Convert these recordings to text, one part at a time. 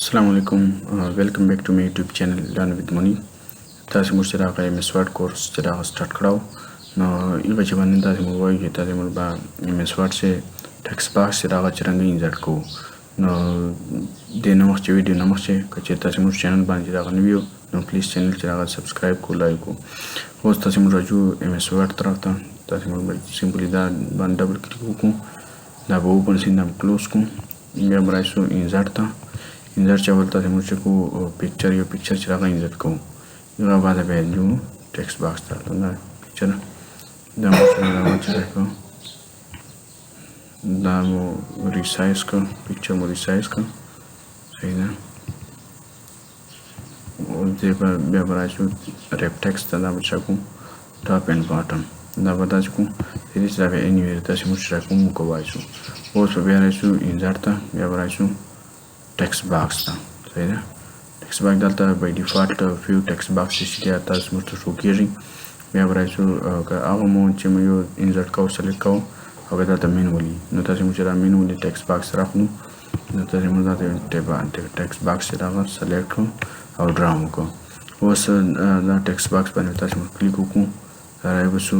Assalamu alaikum. Welcome back to my YouTube channel Learn with Money. تاسو موږ سره غواړئ مسواډ کورس چې دا سٹارټ کړو نو یوه چې باندې تاسو موږ وایو چې تاسو موږ به مسواډ سے ټیکس باکس چې دا څنګه انسرټ کوو نو د نو مخکې ویډیو نه مخکې چې تاسو موږ چینل باندې دا غنویو نو پلیز چینل چې دا سبسکرایب کو لایک کو اوس تاسو موږ راځو مسواډ طرف ته تاسو موږ سمپلی دا باندې ډبل کلیک وکړو دا به اوپن شي دا کلوز کو بیا به راشو انسرټ ته انسرټ چې اول تاسو موږ کو پکچر یو پکچر چې راغی انسرټ کوو یو بعد به جو ټیکس باکس ته دا پکچر دا موږ چې کو دا مو ریسایز کو پکچر مو ریسایز کو صحیح ده او دې بیا به راشو ریپ ټیکس ته دا به چکو ټاپ اینډ باټم دا به تاسو کو دې سره به انیویر تاسو موږ سره کوم کوای شو اوس بیا راشو انسرټ ته بیا به راشو ټیکس باکس ته صحیح ده ټیکس باکس دلته بای ډیفالت فیو ټیکس باکس چې تاسو موږ ته شو کیږي بیا به راشو هغه مو چې مو یو انسرټ کوو سلیکټ کوو او دلته مینولی نو تاسو موږ سره مینولی ټیکس باکس راخلو نو تاسو موږ دلته ټیکس باکس راغله سلیکټ کړو او ډرا وکړو اوس دا ټیکس باکس باندې تاسو موږ کلیک وکړو راځو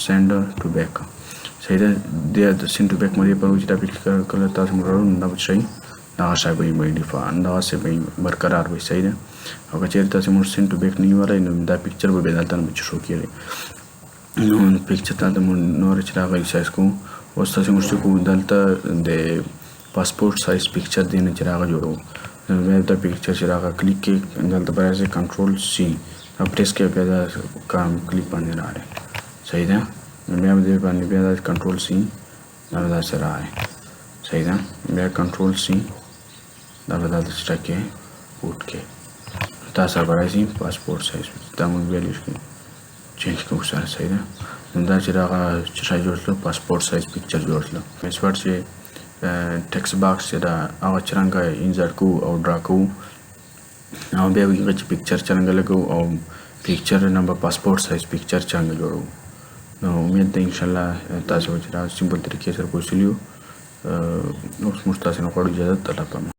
سند ټو بیک صحیح ده د سند ټو بیک مې په وجه دا کلیک کړل تاسو موږ راو نه بچی دا شای به بای ډیفالت دا څه به برقرار وي صحیح ده او که چیرته تاسو موږ سند ټو بیک نه وره نو دا پکچر به دلته نه شو کیږي نو پکچر ته د نور چې راغلی سایز کو اوس تاسو موږ کو دلته د پاسپورت سایز پکچر دی نه چې راغلی جوړو نو دا پکچر چې راغلی کلیک کې دلته برازه کنټرول سی او پریس کې بیا دا کام کلیک باندې راځي صحیح ده بیا دې باندې بیا دا کنټرول سی دا سره راځي صحیح ده بیا کنټرول سی دا به دا سره کې پوت کې تاسو برازي پاسپورت سایز دا موږ ویلو چینج کوو سره صحیح ده نو دا چې راغلی چې شای جوړ کړو پاسپورت سایز پکچر جوړ کړو مسواډ چې ټیکس باکس چې دا هغه څرنګه انسرټ کوو او ډرا کوو او بیا هغه چې پکچر څرنګه لګوو او پکچر نمبر پاسپورت سایز پکچر څنګه جوړو نو امید ده انشاءالله تاسو چې دا سمپل طریقې سره کوشلیو اوس موږ تاسو نه غواړو اجازه الله پامان